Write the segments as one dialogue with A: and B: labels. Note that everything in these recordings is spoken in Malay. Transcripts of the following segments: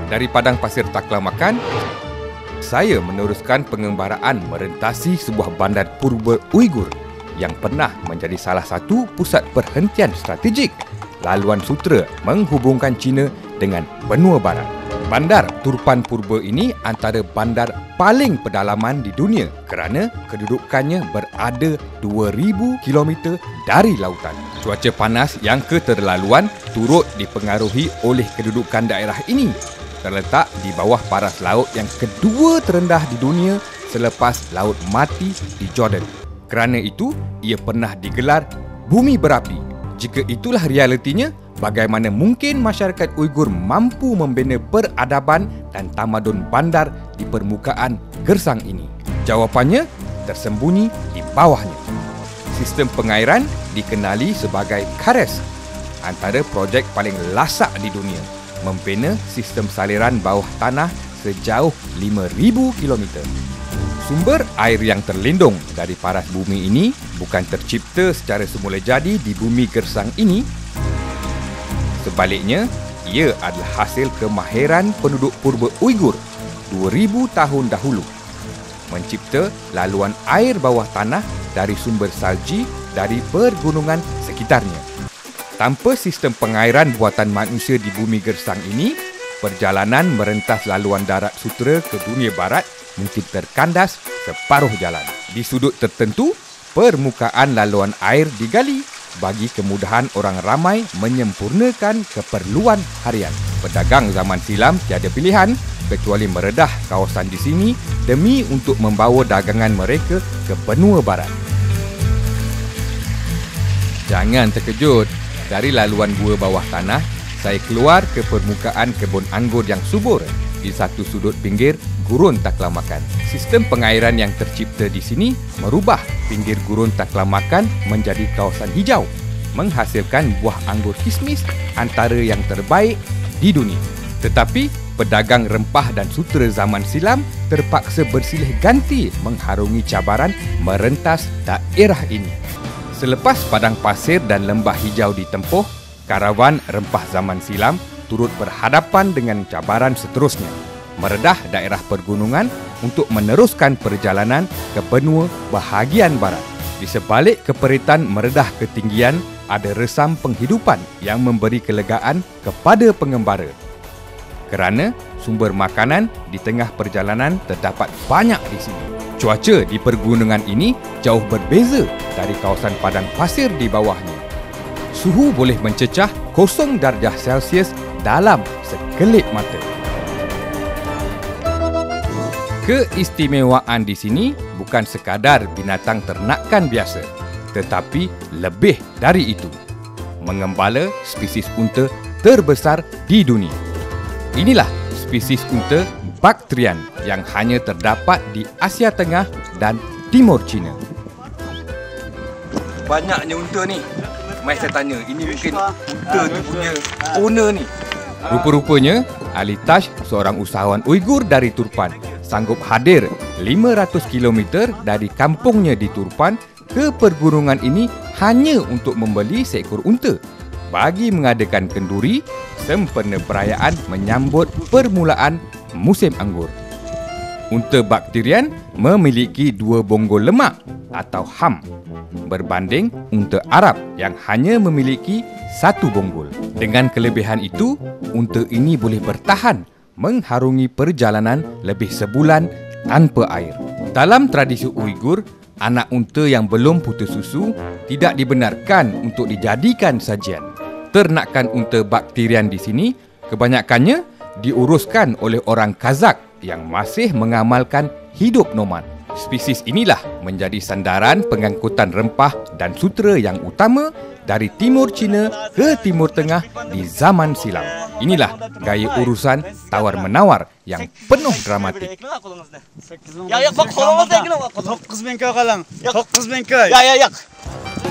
A: Dari padang pasir Taklamakan, saya meneruskan pengembaraan merentasi sebuah bandar purba Uighur yang pernah menjadi salah satu pusat perhentian strategik laluan sutera menghubungkan China dengan benua barat. Bandar Turpan Purba ini antara bandar paling pedalaman di dunia kerana kedudukannya berada 2,000 km dari lautan. Cuaca panas yang keterlaluan turut dipengaruhi oleh kedudukan daerah ini. Terletak di bawah paras laut yang kedua terendah di dunia selepas Laut Mati di Jordan. Kerana itu, ia pernah digelar bumi berapi. Jika itulah realitinya, bagaimana mungkin masyarakat Uighur mampu membina peradaban dan tamadun bandar di permukaan gersang ini? Jawapannya tersembunyi di bawahnya. Sistem pengairan dikenali sebagai KARES, antara projek paling lasak di dunia, membina sistem saliran bawah tanah sejauh 5,000 km. Sumber air yang terlindung dari paras bumi ini bukan tercipta secara semula jadi di bumi gersang ini. Sebaliknya, ia adalah hasil kemahiran penduduk purba Uighur 2,000 tahun dahulu mencipta laluan air bawah tanah dari sumber salji dari pergunungan sekitarnya. Tanpa sistem pengairan buatan manusia di bumi gersang ini, perjalanan merentas laluan darat sutera ke dunia barat mungkin terkandas separuh jalan. Di sudut tertentu, permukaan laluan air digali bagi kemudahan orang ramai menyempurnakan keperluan harian. Pedagang zaman silam tiada pilihan kecuali meredah kawasan di sini demi untuk membawa dagangan mereka ke benua barat. Jangan terkejut, dari laluan gua bawah tanah, saya keluar ke permukaan kebun anggur yang subur di satu sudut pinggir Gurun Taklamakan. Sistem pengairan yang tercipta di sini merubah pinggir Gurun Taklamakan menjadi kawasan hijau, menghasilkan buah anggur kismis antara yang terbaik di dunia. Tetapi, pedagang rempah dan sutera zaman silam terpaksa bersilih ganti mengharungi cabaran merentas daerah ini. Selepas padang pasir dan lembah hijau ditempuh, karavan rempah zaman silam turut berhadapan dengan cabaran seterusnya, meredah daerah pergunungan untuk meneruskan perjalanan ke benua bahagian barat. Di sebalik keperitan meredah ketinggian, ada resam penghidupan yang memberi kelegaan kepada pengembara. Kerana sumber makanan di tengah perjalanan terdapat banyak di sini. Cuaca di pergunungan ini jauh berbeza dari kawasan padang pasir di bawahnya. Suhu boleh mencecah 0 darjah Celsius dalam sekelip mata. Keistimewaan di sini bukan sekadar binatang ternakan biasa, tetapi lebih dari itu. Mengembala spesies unta terbesar di dunia. Inilah spesies unta Baktrian yang hanya terdapat di Asia Tengah dan Timur China. Banyaknya unta ni. Mai saya tanya, ini mungkin unta tu punya owner ni. Rupa-rupanya, Ali Tash, seorang usahawan Uighur dari Turpan, sanggup hadir 500 km dari kampungnya di Turpan ke pergunungan ini hanya untuk membeli seekor unta bagi mengadakan kenduri sempena perayaan menyambut permulaan musim anggur. Unta Baktrian memiliki 2 bonggol lemak atau ham berbanding unta Arab yang hanya memiliki 1 bonggol. Dengan kelebihan itu, unta ini boleh bertahan mengharungi perjalanan lebih sebulan tanpa air. Dalam tradisi Uighur, anak unta yang belum putus susu tidak dibenarkan untuk dijadikan sajian. Ternakan unta Baktrian di sini kebanyakannya diuruskan oleh orang Kazak yang masih mengamalkan hidup nomad. Spesies inilah menjadi sandaran pengangkutan rempah dan sutera yang utama dari Timur China ke Timur Tengah di zaman silam. Inilah gaya urusan tawar-menawar yang penuh dramatik.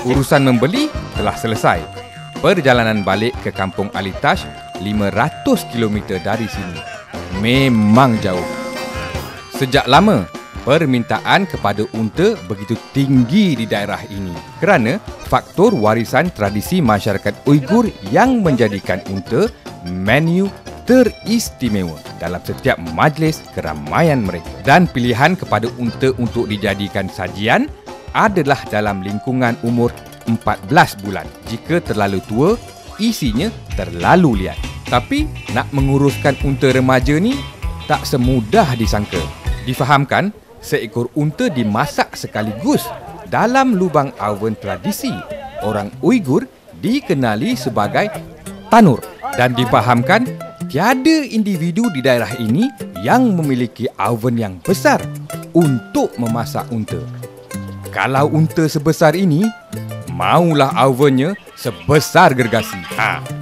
A: Urusan membeli telah selesai. Perjalanan balik ke kampung Ali Tash 500 km dari sini. Memang jauh. Sejak lama, permintaan kepada unta begitu tinggi di daerah ini kerana faktor warisan tradisi masyarakat Uighur yang menjadikan unta menu teristimewa dalam setiap majlis keramaian mereka. Dan pilihan kepada unta untuk dijadikan sajian adalah dalam lingkungan umur 14 bulan. Jika terlalu tua, isinya terlalu liat. Tapi nak menguruskan unta remaja ni tak semudah disangka. Difahamkan, seekor unta dimasak sekaligus dalam lubang oven tradisi orang Uighur dikenali sebagai tanur. Dan difahamkan, tiada individu di daerah ini yang memiliki oven yang besar untuk memasak unta. Kalau unta sebesar ini, maulah ovennya sebesar gergasi.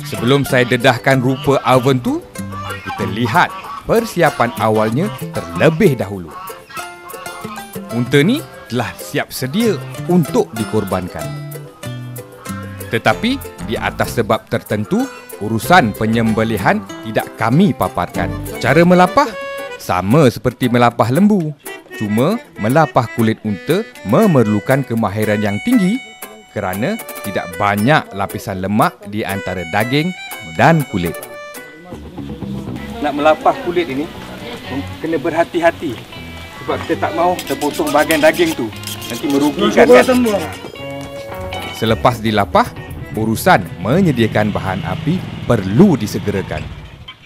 A: Sebelum saya dedahkan rupa oven tu, kita lihat persiapan awalnya terlebih dahulu. Unta ni telah siap sedia untuk dikorbankan. Tetapi di atas sebab tertentu, urusan penyembelihan tidak kami paparkan. Cara melapah sama seperti melapah lembu. Cuma melapah kulit unta memerlukan kemahiran yang tinggi kerana tidak banyak lapisan lemak di antara daging dan kulit. Nak melapah kulit ini, kena berhati-hati. Sebab kita tak mahu terpotong bahagian daging tu. Nanti merugikan kan? Selepas dilapah, urusan menyediakan bahan api perlu disegerakan.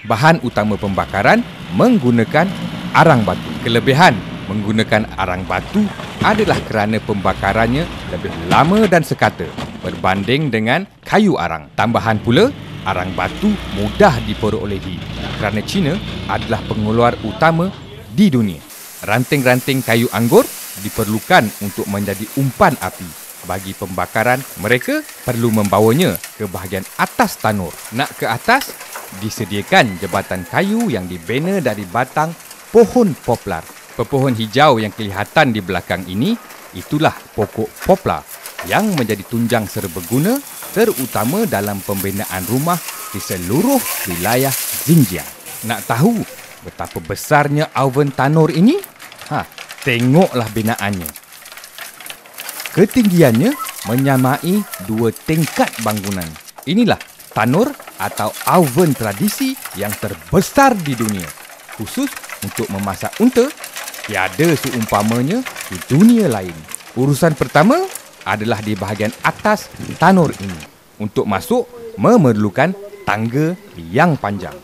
A: Bahan utama pembakaran menggunakan arang batu. Kelebihan menggunakan arang batu adalah kerana pembakarannya lebih lama dan sekata berbanding dengan kayu arang. Tambahan pula, arang batu mudah diperolehi kerana China adalah pengeluar utama di dunia. Ranting-ranting kayu anggur diperlukan untuk menjadi umpan api. Bagi pembakaran, mereka perlu membawanya ke bahagian atas tanur. Nak ke atas, disediakan jabatan kayu yang dibina dari batang pohon poplar. Pepohon hijau yang kelihatan di belakang ini, itulah pokok poplar yang menjadi tunjang serbaguna terutama dalam pembinaan rumah di seluruh wilayah Xinjiang. Nak tahu betapa besarnya oven tanur ini? Tengoklah binaannya. Ketinggiannya menyamai 2 tingkat bangunan. Inilah tanur atau oven tradisi yang terbesar di dunia. Khusus untuk memasak unta, tiada seumpamanya di dunia lain. Urusan pertama adalah di bahagian atas tanur ini. Untuk masuk, memerlukan tangga yang panjang.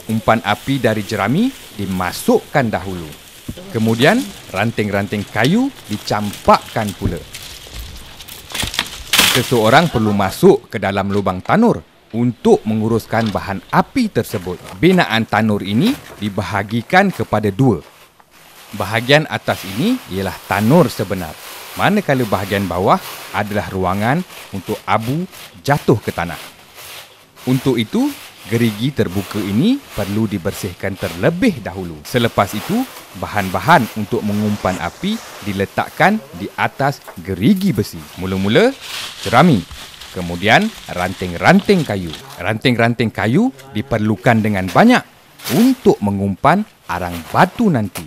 A: Umpan api dari jerami dimasukkan dahulu. Kemudian, ranting-ranting kayu dicampakkan pula. Seseorang perlu masuk ke dalam lubang tanur untuk menguruskan bahan api tersebut. Binaan tanur ini dibahagikan kepada 2. Bahagian atas ini ialah tanur sebenar, manakala bahagian bawah adalah ruangan untuk abu jatuh ke tanah. Untuk itu, gerigi terbuka ini perlu dibersihkan terlebih dahulu. Selepas itu, bahan-bahan untuk mengumpan api diletakkan di atas gerigi besi. Mula-mula, jerami. Kemudian, ranting-ranting kayu. Ranting-ranting kayu diperlukan dengan banyak untuk mengumpan arang batu nanti.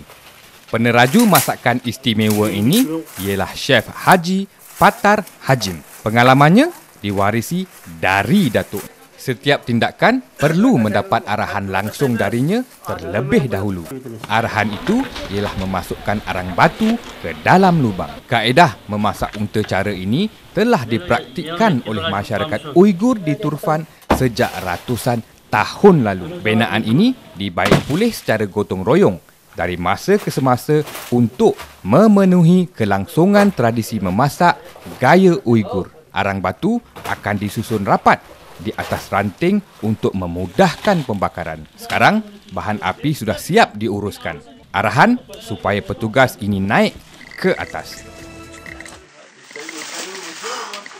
A: Peneraju masakan istimewa ini ialah Chef Haji Patar Hajim. Pengalamannya diwarisi dari datuk. Setiap tindakan perlu mendapat arahan langsung darinya terlebih dahulu. Arahan itu ialah memasukkan arang batu ke dalam lubang. Kaedah memasak unta cara ini telah dipraktikkan oleh masyarakat Uighur di Turfan sejak ratusan tahun lalu. Binaan ini dibaik pulih secara gotong royong dari masa ke semasa untuk memenuhi kelangsungan tradisi memasak gaya Uighur. Arang batu akan disusun rapat di atas ranting untuk memudahkan pembakaran. Sekarang, bahan api sudah siap diuruskan. Arahan supaya petugas ini naik ke atas.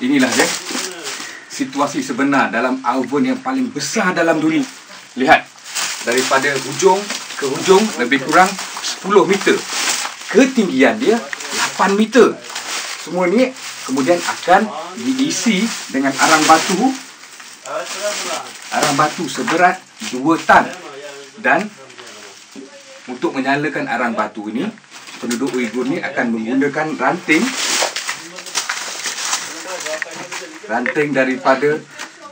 A: Inilah dia situasi sebenar dalam oven yang paling besar dalam dunia. Lihat, daripada hujung ke hujung lebih kurang 10 meter. Ketinggian dia 8 meter. Semua ni kemudian akan diisi dengan arang batu. Arang batu seberat 2 tan. Dan untuk menyalakan arang batu ini, penduduk Uighur ni akan menggunakan ranting daripada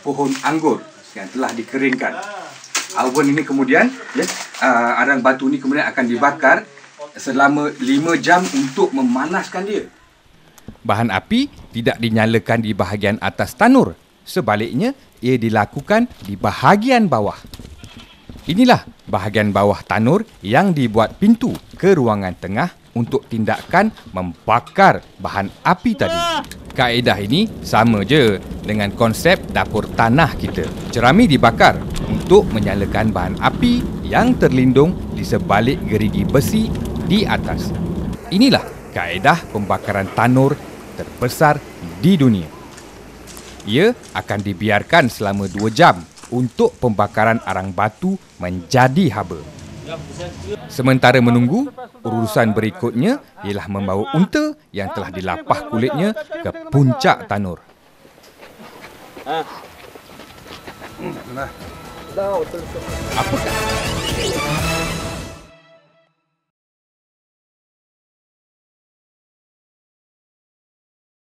A: pohon anggur yang telah dikeringkan. Oven ini kemudian arang batu ni kemudian akan dibakar selama 5 jam untuk memanaskan dia. Bahan api tidak dinyalakan di bahagian atas tanur. Sebaliknya, ia dilakukan di bahagian bawah. Inilah bahagian bawah tanur yang dibuat pintu ke ruangan tengah untuk tindakan membakar bahan api tadi. Kaedah ini sama je dengan konsep dapur tanah kita. Jerami dibakar untuk menyalakan bahan api yang terlindung di sebalik gerigi besi di atas. Inilah kaedah pembakaran tanur terbesar di dunia. Ia akan dibiarkan selama 2 jam untuk pembakaran arang batu menjadi haba. Sementara menunggu, urusan berikutnya ialah membawa unta yang telah dilapah kulitnya ke puncak tanur. Apakah